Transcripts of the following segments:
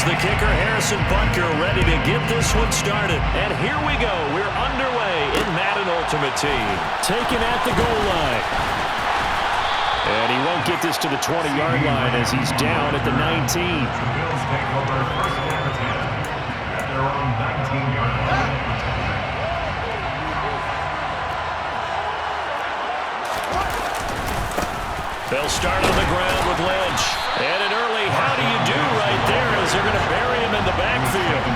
The kicker, Harrison Butker, ready to get this one started. And here we go. We're underway in Madden Ultimate Team. Taken at the goal line. And he won't get this to the 20-yard line as he's down at the 19. Bills take over first down and 10 at their own 19-yard line. They'll start on the ground with Lynch. And an early how do you do right there as they're going to bury him in the backfield.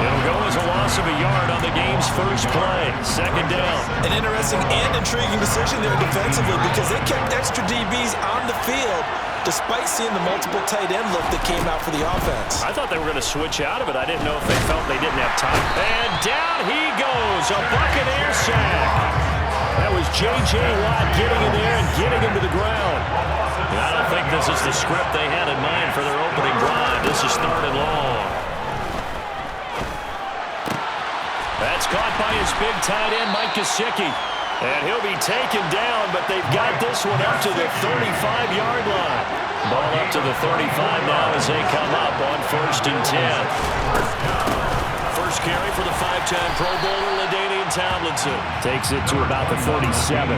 It'll go as a loss of a yard on the game's first play. Second down. An interesting and intriguing decision there defensively because they kept extra DBs on the field despite seeing the multiple tight end look that came out for the offense. I thought they were going to switch out of it. I didn't know if they felt they didn't have time. And down he goes. A Buccaneer sack. That was J.J. Watt getting in there and getting him to the ground. And I don't think this is the script they had in mind for their opening drive. This is third and long. That's caught by his big tight end, Mike Gesicki. And he'll be taken down, but they've got this one up to the 35-yard line. Ball up to the 35 now as they come up on 1st and 10. First carry for the 5-time Pro Bowler, LaDainian Tomlinson. Takes it to about the 37.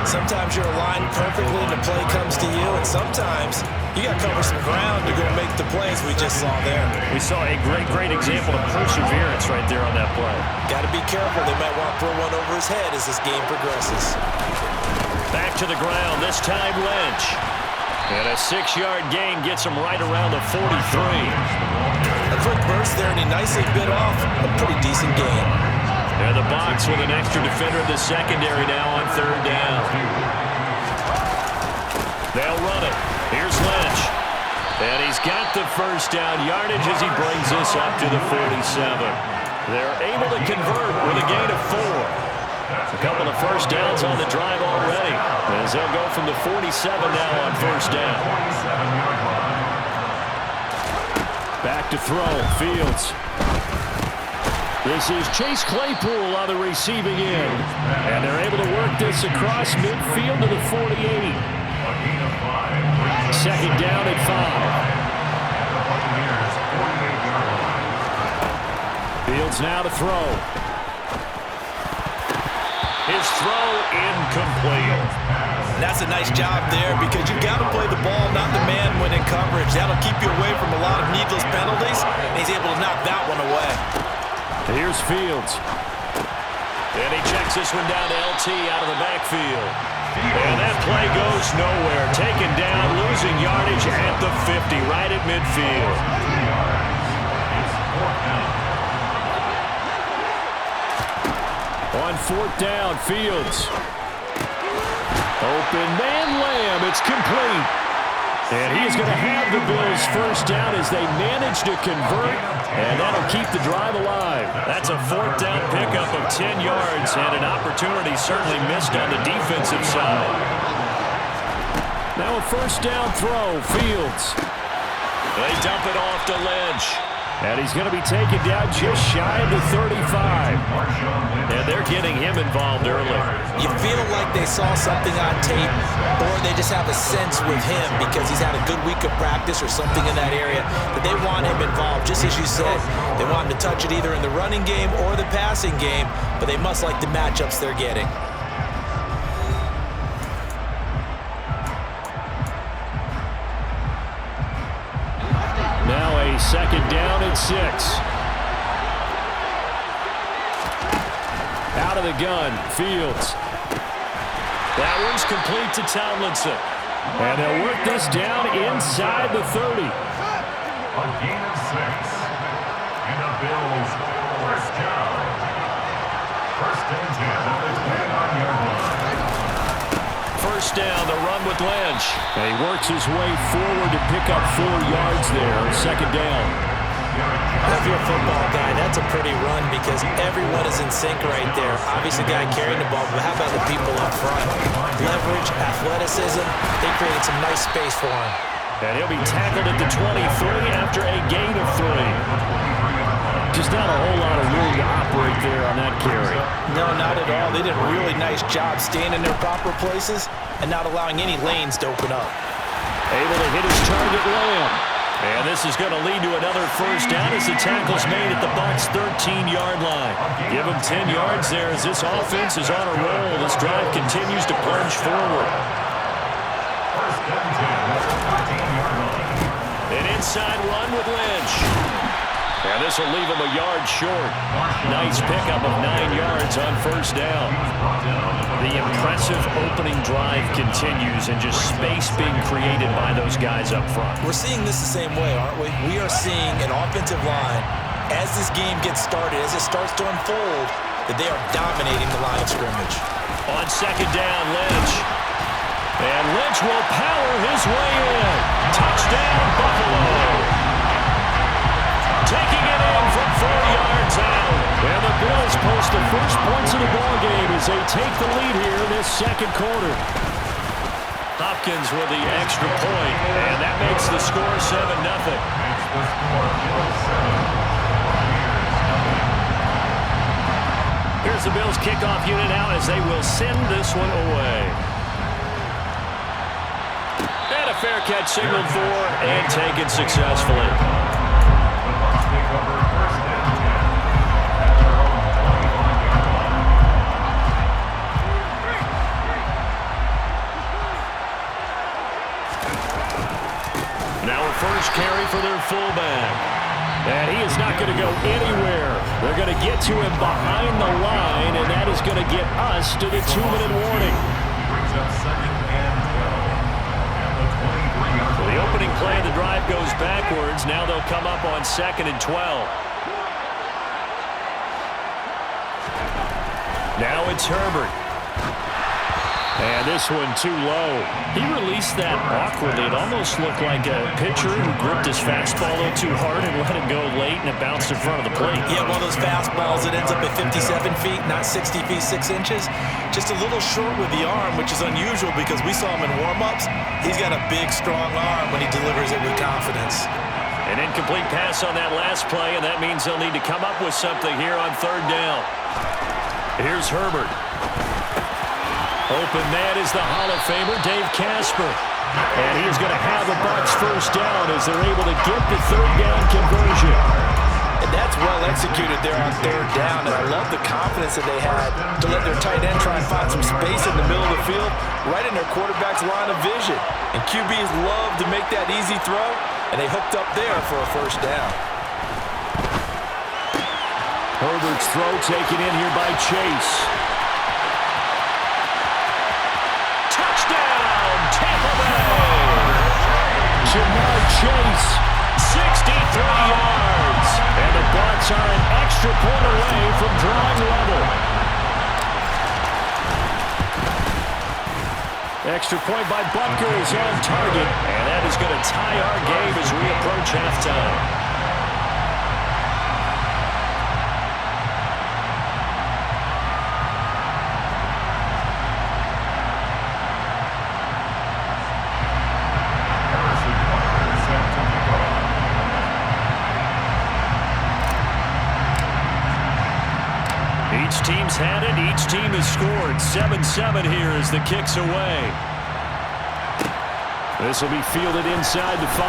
Sometimes you're aligned perfectly and the play comes to you, and sometimes you got to cover some ground to go make the plays we just saw there. We saw a great example of perseverance right there on that play. Got to be careful. They might want to throw one over his head as this game progresses. Back to the ground, this time Lynch. And a 6-yard gain gets him right around the 43. A quick burst there, and he nicely bit off a pretty decent gain. And the box with an extra defender in the secondary now on 3rd down. They'll run it. Here's Lynch. And he's got the first down yardage as he brings this up to the 47. They're able to convert with a gain of 4. A couple of first downs on the drive already as they'll go from the 47 now on 1st down. Back to throw, Fields. This is Chase Claypool on the receiving end. And they're able to work this across midfield to the 48. Second down at 5. Fields now to throw. His throw incomplete. That's a nice job there because you've got to play the ball, not the man when in coverage. That'll keep you away from a lot of needless penalties, and he's able to knock that one away. Here's Fields. And he checks this one down to LT out of the backfield. And that play goes nowhere. Taken down, losing yardage at the 50, right at midfield. On 4th down, Fields. Open man, Lamb. It's complete. And he's going to have the Bills first down as they manage to convert, and that'll keep the drive alive. That's a 4th down pickup of 10 yards and an opportunity certainly missed on the defensive side. Now a 1st down throw, Fields. They dump it off to Lynch. And he's going to be taken down just shy of the 35. And they're getting him involved early. You feel like they saw something on tape, or they just have a sense with him because he's had a good week of practice or something in that area that they want him involved. Just as you said, they want him to touch it either in the running game or the passing game, but they must like the matchups they're getting. Now a second down and 6. Out of the gun, Fields. That one's complete to Tomlinson. And they'll work this down inside the 30. A gain of 6. And the Bills first down. First and 10 at the 29-yard line. First down, the run with Lynch. And he works his way forward to pick up 4 yards there. Second down. If you're a football guy, that's a pretty run because everyone is in sync right there. Obviously, the guy carrying the ball, but how about the people up front? Leverage, athleticism, they created some nice space for him. And he'll be tackled at the 23 after a gain of 3. Just not a whole lot of room to operate there on that carry. No, not at all. They did a really nice job staying in their proper places and not allowing any lanes to open up. Able to hit his target, Lamb. And this is going to lead to another first down as the tackle's made at the Bucs' 13-yard line. Give him 10 yards there as this offense is on a roll. This drive continues to plunge forward. An inside run with Lynch. And this will leave him a yard short. Nice pickup of 9 yards on first down. The impressive opening drive continues and just space being created by those guys up front. We're seeing this the same way, aren't we? We are seeing an offensive line, as this game gets started, as it starts to unfold, that they are dominating the line of scrimmage. On second down, Lynch. And Lynch will power his way in. Touchdown, Buffalo. Taking it in from 4 yards out. And the Bills post the first points of the ballgame as they take the lead here in this second quarter. Hopkins with the extra point, and that makes the score 7-0. Here's the Bills kickoff unit out as they will send this one away. And a fair catch signaled for and taken successfully. Now a first carry for their fullback. And he is not going to go anywhere. They're going to get to him behind the line, and that is going to get us to the 2-minute warning. Brings up second and 12. And the 23-yard line. The opening play of the drive goes backwards. Now they'll come up on second and 12. Now it's Herbert. And this one too low. He released that awkwardly. It almost looked like a pitcher who gripped his fastball a little too hard and let it go late, and it bounced in front of the plate. Yeah, one of those fastballs that ends up at 57 feet, not 60 feet, 6 inches. Just a little short with the arm, which is unusual because we saw him in warm-ups. He's got a big, strong arm when he delivers it with confidence. An incomplete pass on that last play, and that means they'll need to come up with something here on third down. Here's Herbert. Open man is the Hall of Famer, Dave Casper. And he is going to have the Bucs first down as they're able to get the third down conversion. And that's well executed there on third down. And I love the confidence that they had to let their tight end try and find some space in the middle of the field, right in their quarterback's line of vision. And QBs love to make that easy throw, and they hooked up there for a first down. Herbert's throw taken in here by Chase. Tampa Bay. Jamar Chase, 63 yards. And the Bucs are an extra point away from drawing level. Extra point by Butker is on target. And that is going to tie our game as we approach halftime. Each team's had it. Each team has scored. 7-7 here as the kick's away. This will be fielded inside the 5.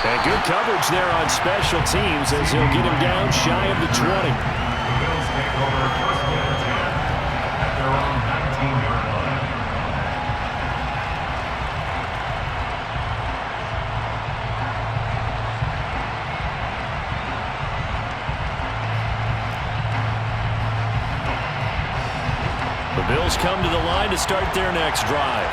And good coverage there on special teams as he'll get him down shy of the 20. The Bills take over first and 10 at their own 19-yard line. The Bills come to the line to start their next drive.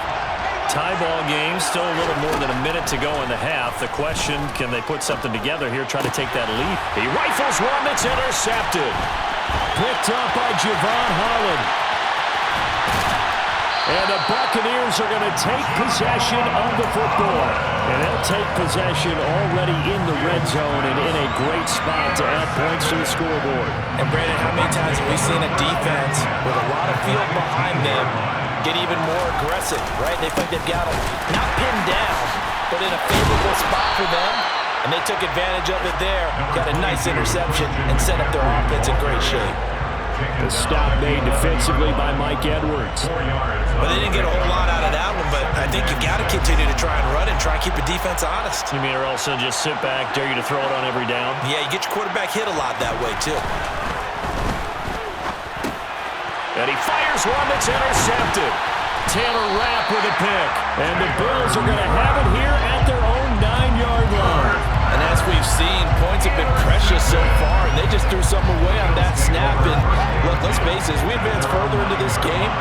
Tie ball game, still a little more than a minute to go in the half. The question, can they put something together here, try to take that lead? He rifles one that's intercepted. Picked up by Javon Holland. And the Buccaneers are going to take possession of the football. And they'll take possession already in the red zone and in a great spot to add points to the scoreboard. And Brandon, how many times have we seen a defense with a lot of field behind them get even more aggressive, right? They think they've got them not pinned down, but in a favorable spot for them, and they took advantage of it there, got a nice interception, and set up their offense in great shape. The stop made defensively by Mike Edwards. But they didn't get a whole lot out of that one, but I think you got to continue to try and run and try and keep the defense honest. You mean or else they'll just sit back, dare you to throw it on every down? Yeah, you get your quarterback hit a lot that way, too. And he fires one that's intercepted. Taylor Rapp with a pick. And the Bills are going to have it here at their own 9-yard line. And as we've seen, points have been precious so far, and they just threw something away on that snap. And look, let's face it, as we advance further into this game,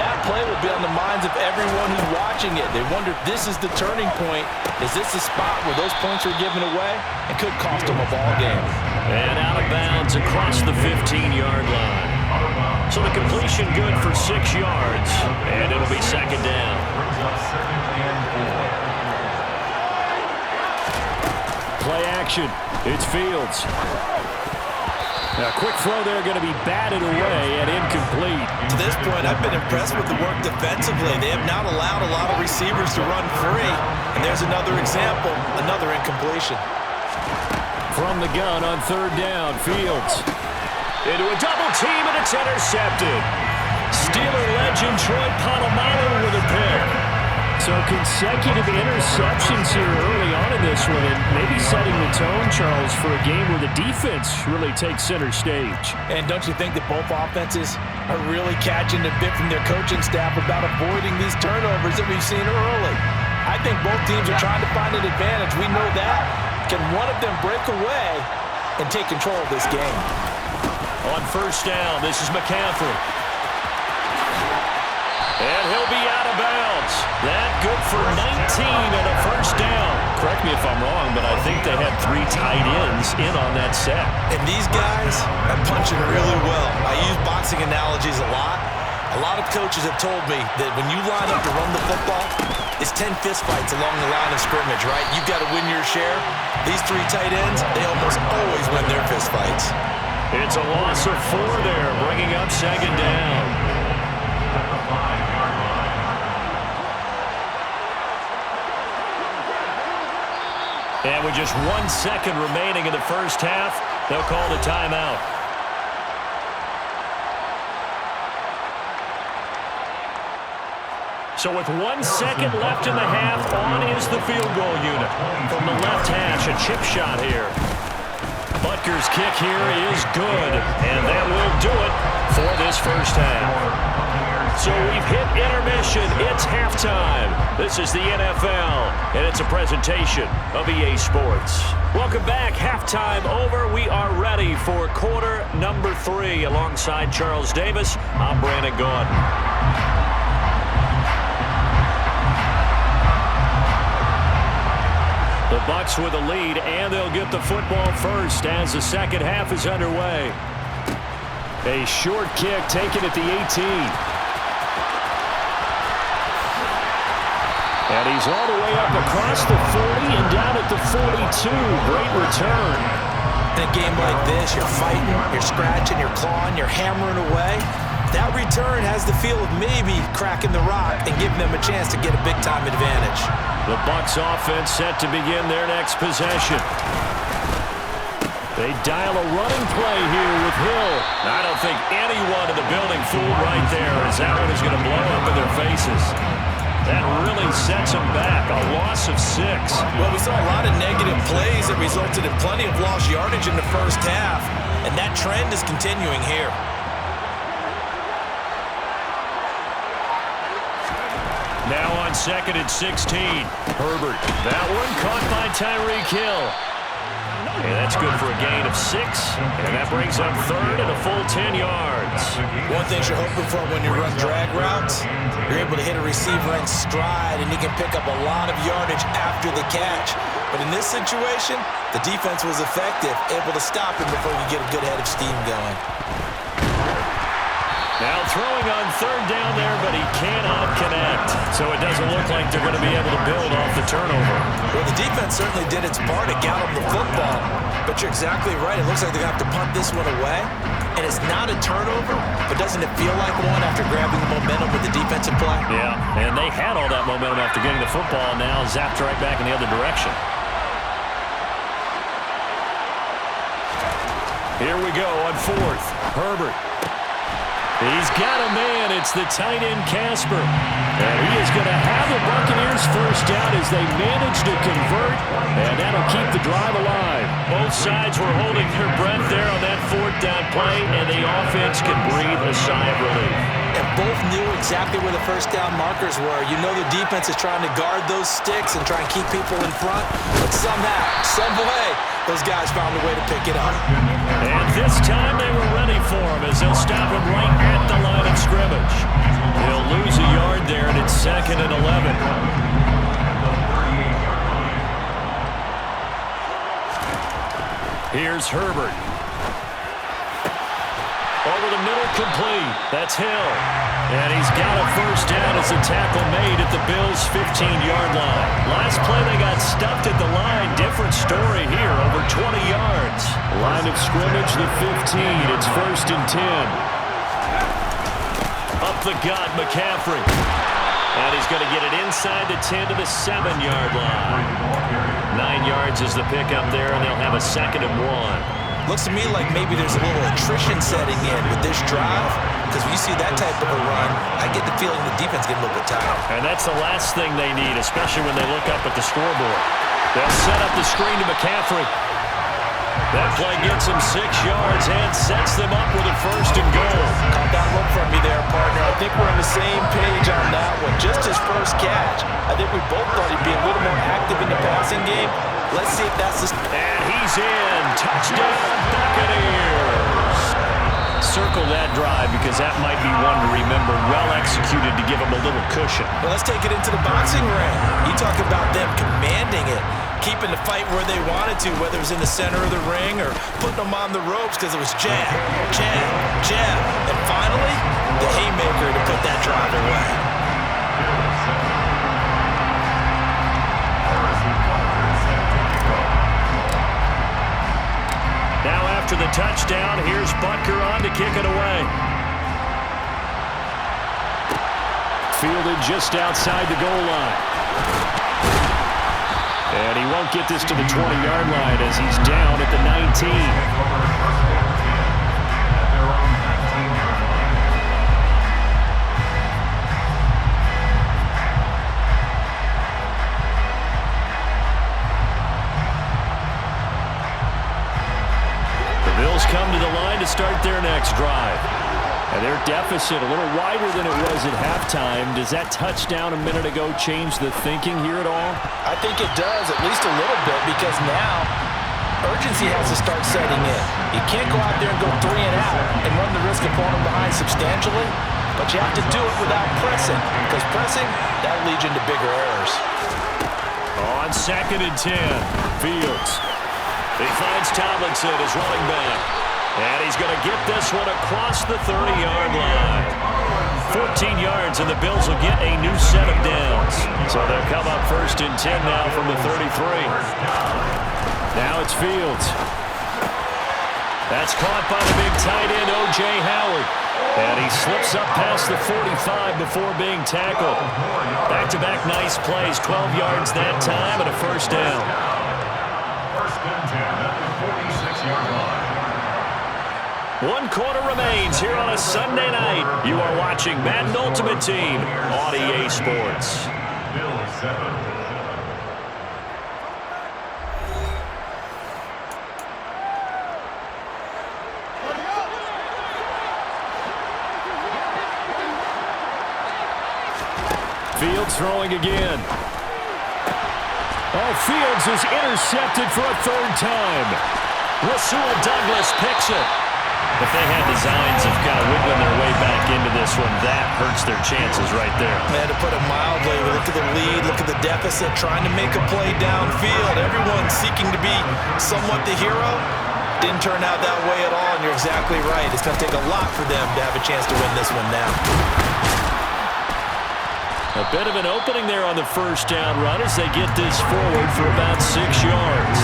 that play will be on the minds of everyone who's watching it. They wonder, this is the turning point. Is this the spot where those points are given away? It could cost them a ball game. And out of bounds across the 15-yard line. So the completion good for 6 yards, and it'll be second down. Play action. It's Fields. Now, quick throw there going to be batted away and incomplete. To this point, I've been impressed with the work defensively. They have not allowed a lot of receivers to run free. And there's another example, another incompletion. From the gun on third down, Fields. Into a double team, and it's intercepted. Steeler legend Troy Polamalu with a pick. So consecutive interceptions here early on in this one, and maybe setting the tone, Charles, for a game where the defense really takes center stage. And don't you think that both offenses are really catching the bit from their coaching staff about avoiding these turnovers that we've seen early? I think both teams are trying to find an advantage. We know that. Can one of them break away and take control of this game? On first down, this is McCaffrey. And he'll be out of bounds. That good for 19 and a first down. Correct me if I'm wrong, but I think they had 3 tight ends in on that set. And these guys are punching really well. I use boxing analogies a lot. A lot of coaches have told me that when you line up to run the football, it's 10 fistfights along the line of scrimmage, right? You've got to win your share. These 3 tight ends, they almost always win their fistfights. It's a loss of 4 there, bringing up second down. And with just 1 second remaining in the first half, they'll call the timeout. So with 1 second left in the half, on is the field goal unit. From the left hash, a chip shot here. Butker's kick here is good, and that will do it for this first half. So we've hit intermission. It's halftime. This is the NFL, and it's a presentation of EA Sports. Welcome back. Halftime over. We are ready for quarter number 3. Alongside Charles Davis, I'm Brandon Gaudin. The Bucs with a lead, and they'll get the football first as the second half is underway. A short kick taken at the 18. And he's all the way up across the 40 and down at the 42. Great return. In a game like this, you're fighting, you're scratching, you're clawing, you're hammering away. That return has the feel of maybe cracking the rock and giving them a chance to get a big-time advantage. The Bucs offense set to begin their next possession. They dial a running play here with Hill. I don't think anyone in the building fooled right there, as that one is going to blow up in their faces. That really sets them back. A loss of 6. Well, we saw a lot of negative plays that resulted in plenty of lost yardage in the first half, and that trend is continuing here. Now on 2nd and 16. Herbert. That one caught by Tyreek Hill. And that's good for a gain of 6. And that brings up 3rd and a full 10 yards. One thing you're hoping for when you run drag routes, you're able to hit a receiver in stride, and he can pick up a lot of yardage after the catch. But in this situation, the defense was effective, able to stop him before you get a good head of steam going. Now throwing on 3rd down there, but he cannot connect. So it doesn't look like they're going to be able to build off the turnover. Well, the defense certainly did its part to gallop the football. But you're exactly right. It looks like they're going to have to punt this one away. And it's not a turnover, but doesn't it feel like one after grabbing the momentum with the defensive play? Yeah, and they had all that momentum after getting the football, now zapped right back in the other direction. Here we go on 4th. Herbert. He's got a man. It's the tight end, Casper. And he is going to have the Buccaneers first down as they manage to convert, and that'll keep the drive alive. Both sides were holding their breath there on that 4th down play, and the offense can breathe a sigh of relief. And both knew exactly where the first down markers were. You know the defense is trying to guard those sticks and try and keep people in front, but somehow, some way, those guys found a way to pick it up. And this time they were ready for him as they'll stop him right at the line of scrimmage. He'll lose a yard there, and it's 2nd and 11. Here's Herbert. Over the middle, complete. That's Hill. And he's got a first down as the tackle made at the Bills' 15-yard line. Last play, they got stuffed at the line. Different story here, over 20 yards. Line of scrimmage, the 15. It's 1st and 10. Up the gut, McCaffrey. And he's going to get it inside the 10 to the 7-yard line. 9 yards is the pickup there, and they'll have a 2nd and 1. Looks to me like maybe there's a little attrition setting in with this drive, because when you see that type of a run, I get the feeling the defense getting a little bit tired. And that's the last thing they need, especially when they look up at the scoreboard. They'll set up the screen to McCaffrey. That play gets him 6 yards and sets them up with a 1st and goal. Calm down look from me there, partner. I think we're on the same page on that one. Just his first catch. I think we both thought he'd be a little more active in the passing game. Let's see if that's the... And he's in. Touchdown, Buccaneers. Circle that drive because that might be one to remember. Well executed to give him a little cushion. Well, let's take it into the boxing ring. You talk about them commanding it, keeping the fight where they wanted to, whether it was in the center of the ring or putting them on the ropes because it was jab, jab, jab. And finally, the haymaker to put that drive away. Now after the touchdown, here's Butker on to kick it away. Fielded just outside the goal line. And he won't get this to the 20-yard line as he's down at the 19. Come to the line to start their next drive. And their deficit a little wider than it was at halftime. Does that touchdown a minute ago change the thinking here at all? I think it does, at least a little bit, because now urgency has to start setting in. You can't go out there and go 3 and out and run the risk of falling behind substantially, but you have to do it without pressing, because pressing, that'll lead you into bigger errors. On 2nd and 10, Fields. He finds Tomlinson as running back. And he's going to get this one across the 30-yard line. 14 yards, and the Bills will get a new set of downs. So they'll come up 1st and 10 now from the 33. Now it's Fields. That's caught by the big tight end, O.J. Howard. And he slips up past the 45 before being tackled. Back-to-back nice plays, 12 yards that time, and a 1st down. 1st and 10 at the 46-yard line. 1 quarter remains here on a Sunday night. You are watching Madden Ultimate Team on EA Sports. Bills 7. Fields throwing again. Oh, Fields is intercepted for a 3rd time. Rasul Douglas picks it. If they had designs of kind of wiggling their way back into this one, that hurts their chances right there. Man, to put it mildly, look at the lead, look at the deficit, trying to make a play downfield. Everyone seeking to be somewhat the hero. Didn't turn out that way at all, and you're exactly right. It's going to take a lot for them to have a chance to win this one now. A bit of an opening there on the 1st down run as they get this forward for about 6 yards.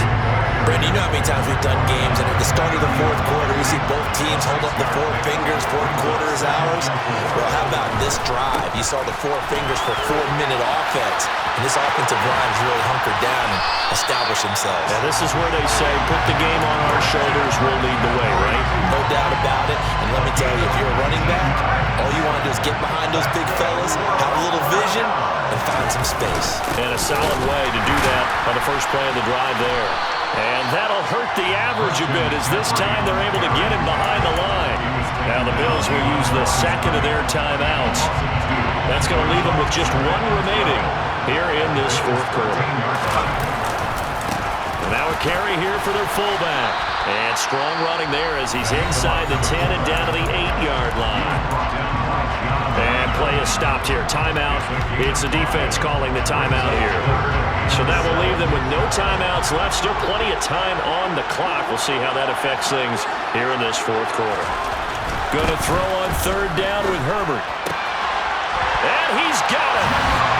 Brandon, you know how many times we've done games, and at the start of the 4th quarter, we see both teams hold up the 4 fingers, 4th quarter is ours. Well, how about this drive? You saw the 4 fingers for 4-minute offense, and this offensive line has really hunkered down and established themselves. Yeah, this is where they say, put the game on our shoulders, we'll lead the way, right? No doubt about it, and let me tell you, if you're a running back, all you want to do is get behind those big fellas, have a little vision, and find some space. And a solid way to do that on the first play of the drive there. And that'll hurt the average a bit as this time they're able to get him behind the line. Now the Bills will use the 2nd of their timeouts. That's going to leave them with just 1 remaining here in this 4th quarter. And now a carry here for their fullback. And strong running there as he's inside the 10 and down to the 8-yard line. And play is stopped here. Timeout. It's the defense calling the timeout here. So that will leave them with no timeouts left. Still plenty of time on the clock. We'll see how that affects things here in this 4th quarter. Going to throw on 3rd down with Herbert. And he's got it.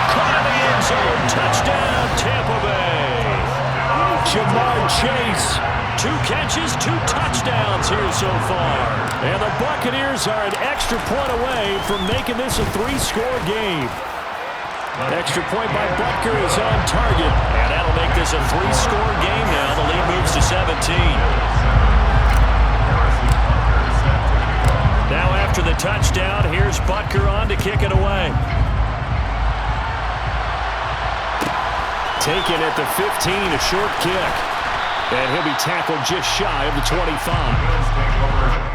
Caught in the end zone. Touchdown, Tampa Bay. Jamar Chase. 2 catches, 2 touchdowns here so far. And the Buccaneers are an extra point away from making this a 3-score game. Extra point by Butker is on target. And that'll make this a 3-score game now. The lead moves to 17. Now after the touchdown, here's Butker on to kick it away. Taken at the 15, a short kick. And he'll be tackled just shy of the 25.